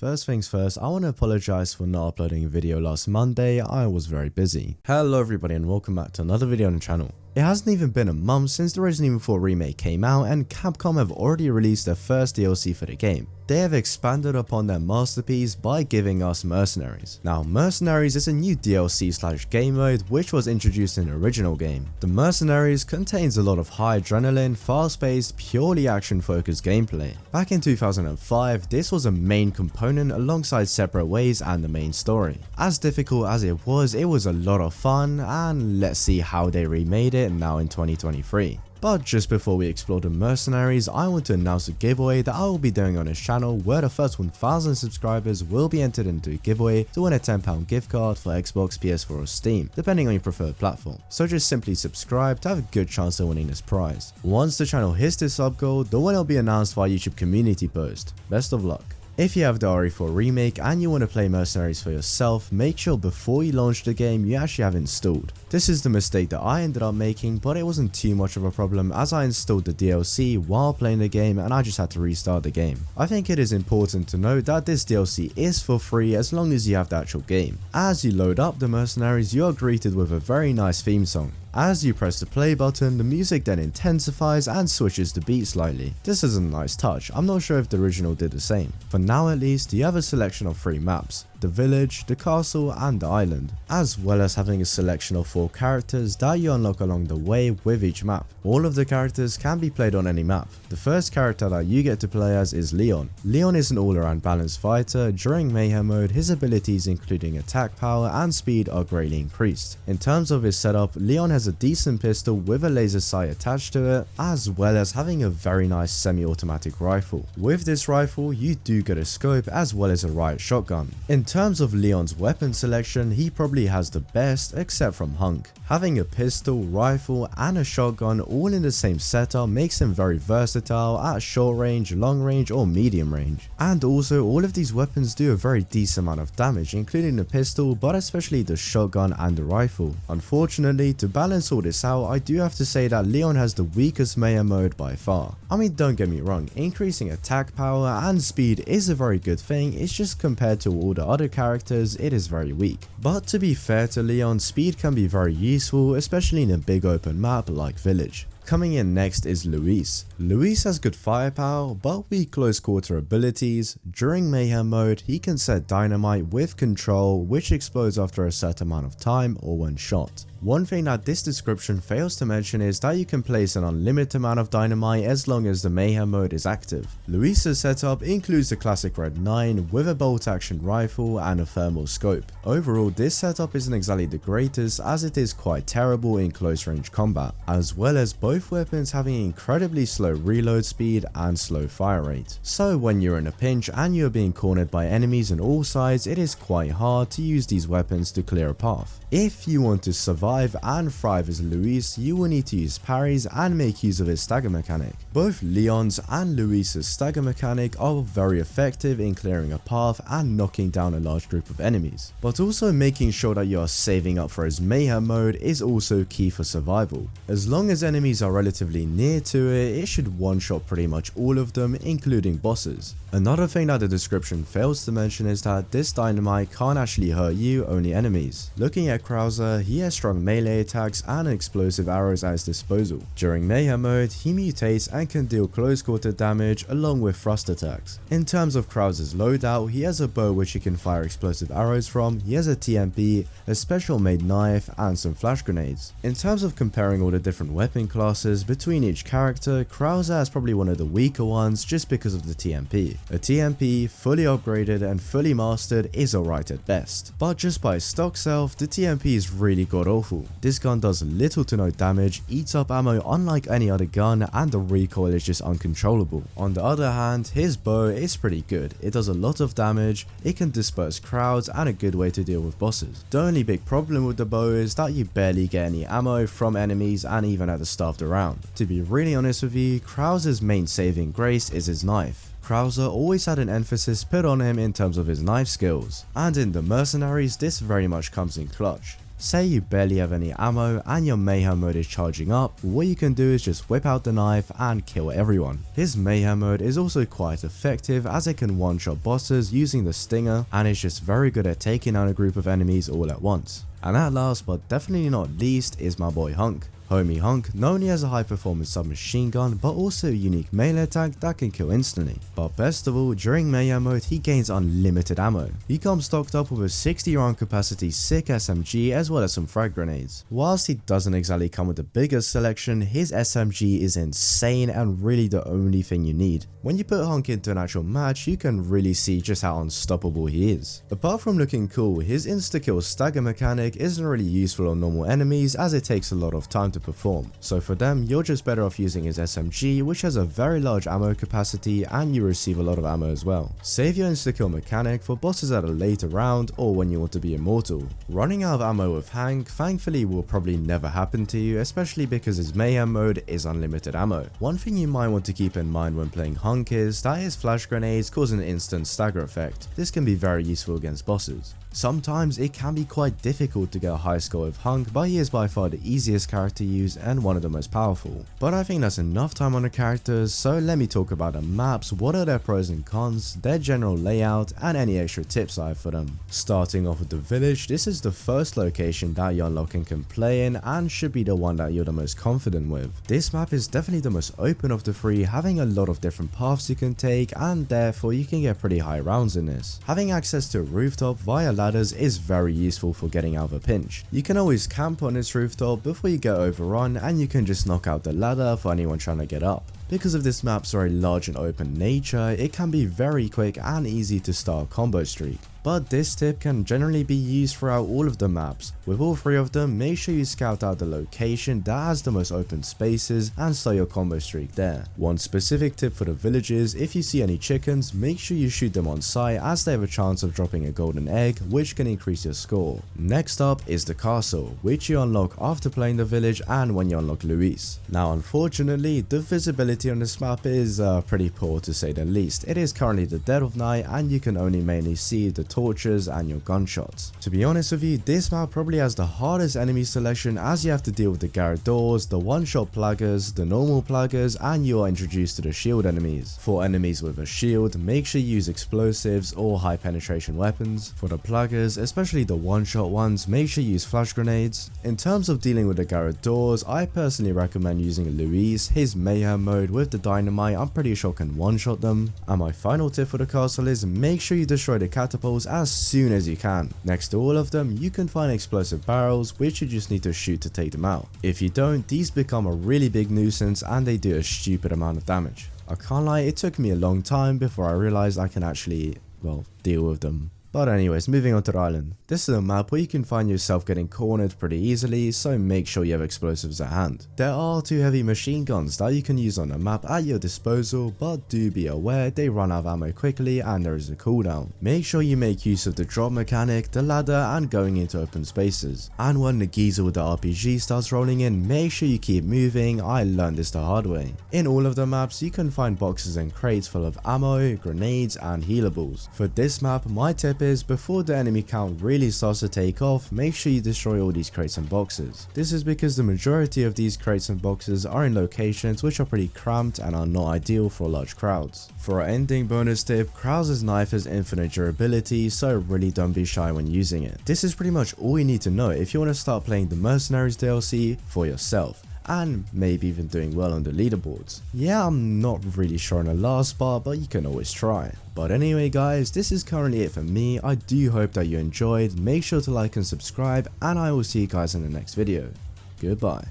First things first, I want to apologize for not uploading a video last Monday. I was very busy. Hello everybody and welcome back to another video on the channel. It hasn't even been a month since the Resident Evil 4 Remake came out and Capcom have already released their first DLC for the game. They have expanded upon their masterpiece by giving us Mercenaries. Now, Mercenaries is a new DLC / game mode which was introduced in the original game. The Mercenaries contains a lot of high adrenaline, fast-paced, purely action-focused gameplay. Back in 2005, this was a main component alongside separate ways and the main story. As difficult as it was a lot of fun, and let's see how they remade it now in 2023. But just before we explore the Mercenaries, I want to announce a giveaway that I will be doing on this channel where the first 1000 subscribers will be entered into a giveaway to win a £10 gift card for Xbox, PS4 or Steam, depending on your preferred platform. So just simply subscribe to have a good chance of winning this prize. Once the channel hits this sub goal, the winner will be announced via YouTube community post. Best of luck. If you have the RE4 Remake and you want to play Mercenaries for yourself, make sure before you launch the game you actually have installed. This is the mistake that I ended up making, but it wasn't too much of a problem as I installed the DLC while playing the game and I just had to restart the game. I think it is important to note that this DLC is for free as long as you have the actual game. As you load up the Mercenaries, you are greeted with a very nice theme song. As you press the play button, the music then intensifies and switches the beat slightly. This is a nice touch. I'm not sure if the original did the same. For now at least, you have a selection of 3 maps. The village, the castle and the island, as well as having a selection of 4 characters that you unlock along the way with each map. All of the characters can be played on any map. The first character that you get to play as is Leon. Leon is an all-around balanced fighter. During mayhem mode, his abilities including attack power and speed are greatly increased. In terms of his setup, Leon has a decent pistol with a laser sight attached to it, as well as having a very nice semi-automatic rifle. With this rifle, you do get a scope as well as a riot shotgun. In terms of Leon's weapon selection, he probably has the best except from Hunk. Having a pistol, rifle and a shotgun all in the same setup makes him very versatile at short range, long range or medium range. And also all of these weapons do a very decent amount of damage, including the pistol but especially the shotgun and the rifle. Unfortunately, to balance all this out, I do have to say that Leon has the weakest mayhem mode by far. I mean, don't get me wrong, increasing attack power and speed is a very good thing, it's just compared to all the other characters it is very weak. But to be fair to Leon, speed can be very useful, especially in a big open map like Village. Coming in next is Luis. Luis has good firepower but weak close quarter abilities. During mayhem mode, he can set dynamite with control which explodes after a certain amount of time or when shot. One thing that this description fails to mention is that you can place an unlimited amount of dynamite as long as the mayhem mode is active. Luis's setup includes the classic Red 9 with a bolt action rifle and a thermal scope. Overall, this setup isn't exactly the greatest as it is quite terrible in close range combat, as well as both weapons having incredibly slow reload speed and slow fire rate. So when you're in a pinch and you're being cornered by enemies on all sides, it is quite hard to use these weapons to clear a path. If you want to survive and thrive as Luis, you will need to use parries and make use of his stagger mechanic. Both Leon's and Luis's stagger mechanic are very effective in clearing a path and knocking down a large group of enemies. But also making sure that you are saving up for his mayhem mode is also key for survival. As long as enemies are relatively near to it, it should one-shot pretty much all of them, including bosses. Another thing that the description fails to mention is that this dynamite can't actually hurt you, only enemies. Looking at Krause, he has strong melee attacks and explosive arrows at his disposal. During mayhem mode, he mutates and can deal close quarter damage along with thrust attacks. In terms of Krause's loadout, he has a bow which he can fire explosive arrows from, he has a TMP, a special made knife and some flash grenades. In terms of comparing all the different weapon classes between each character, Krause is probably one of the weaker ones just because of the TMP. A TMP, fully upgraded and fully mastered, is alright at best. But just by stock self, the TMP is really god awful. This gun does little to no damage, eats up ammo unlike any other gun, and the recoil is just uncontrollable. On the other hand, his bow is pretty good. It does a lot of damage, it can disperse crowds and a good way to deal with bosses. The only big problem with the bow is that you barely get any ammo from enemies and even at the start of the round. To be really honest with you, Krause's main saving grace is his knife. Krause always had an emphasis put on him in terms of his knife skills, and in the Mercenaries this very much comes in clutch. Say you barely have any ammo and your mayhem mode is charging up, what you can do is just whip out the knife and kill everyone. His mayhem mode is also quite effective as it can one-shot bosses using the stinger, and is just very good at taking out a group of enemies all at once. And at last but definitely not least is my boy Hunk. Homie Hunk not only has a high performance submachine gun but also a unique melee attack that can kill instantly. But best of all, during mayhem mode he gains unlimited ammo. He comes stocked up with a 60 round capacity sick SMG as well as some frag grenades. Whilst he doesn't exactly come with the biggest selection, his SMG is insane and really the only thing you need. When you put Hunk into an actual match, you can really see just how unstoppable he is. Apart from looking cool, his insta-kill stagger mechanic isn't really useful on normal enemies as it takes a lot of time to perform. So for them, you're just better off using his SMG, which has a very large ammo capacity and you receive a lot of ammo as well. Save your insta-kill mechanic for bosses at a later round or when you want to be immortal. Running out of ammo with Hunk thankfully will probably never happen to you, especially because his mayhem mode is unlimited ammo. One thing you might want to keep in mind when playing Hunk is that his flash grenades cause an instant stagger effect. This can be very useful against bosses. Sometimes it can be quite difficult to get a high score with Hunk, but he is by far the easiest character to use and one of the most powerful. But I think that's enough time on the characters, so let me talk about the maps, what are their pros and cons, their general layout, and any extra tips I have for them. Starting off with the village, this is the first location that you unlock and can play in and should be the one that you're the most confident with. This map is definitely the most open of the three, having a lot of different paths you can take and therefore you can get pretty high rounds in this. Having access to a rooftop via ladders is very useful for getting out of a pinch. You can always camp on this rooftop before you get overrun and you can just knock out the ladder for anyone trying to get up. Because of this map's very large and open nature, it can be very quick and easy to start a combo streak. But this tip can generally be used throughout all of the maps. With all three of them, make sure you scout out the location that has the most open spaces and start your combo streak there. One specific tip for the villagers: if you see any chickens, make sure you shoot them on sight as they have a chance of dropping a golden egg, which can increase your score. Next up is the castle, which you unlock after playing the village and when you unlock Luis. Now unfortunately, the visibility on this map is pretty poor to say the least. It is currently the dead of night and you can only mainly see the torches and your gunshots. To be honest with you, this map probably has the hardest enemy selection as you have to deal with the garage doors, the one-shot plaggers, the normal plaggers, and you are introduced to the shield enemies. For enemies with a shield, make sure you use explosives or high penetration weapons. For the plaggers, especially the one-shot ones, make sure you use flash grenades. In terms of dealing with the garage doors, I personally recommend using Luis. His mayhem mode with the dynamite I'm pretty sure can one-shot them. And my final tip for the castle is make sure you destroy the catapults as soon as you can. Next to all of them, you can find explosive barrels which you just need to shoot to take them out. If you don't, these become a really big nuisance and they do a stupid amount of damage. I can't lie, it took me a long time before I realized I can actually, well, deal with them. But anyways, moving on to Rylan. This is a map where you can find yourself getting cornered pretty easily, so make sure you have explosives at hand. There are 2 heavy machine guns that you can use on the map at your disposal, but do be aware they run out of ammo quickly and there is a cooldown. Make sure you make use of the drop mechanic, the ladder, and going into open spaces. And when the geezer with the RPG starts rolling in, make sure you keep moving. I learned this the hard way. In all of the maps, you can find boxes and crates full of ammo, grenades, and healables. For this map, my tip is before the enemy count really starts to take off, make sure you destroy all these crates and boxes. This is because the majority of these crates and boxes are in locations which are pretty cramped and are not ideal for large crowds. For our ending bonus tip, Krause's knife has infinite durability, so really don't be shy when using it. This is pretty much all you need to know if you want to start playing the Mercenaries DLC for yourself, and maybe even doing well on the leaderboards. Yeah, I'm not really sure on the last part, but you can always try. But anyway guys, this is currently it for me. I do hope that you enjoyed. Make sure to like and subscribe, and I will see you guys in the next video. Goodbye.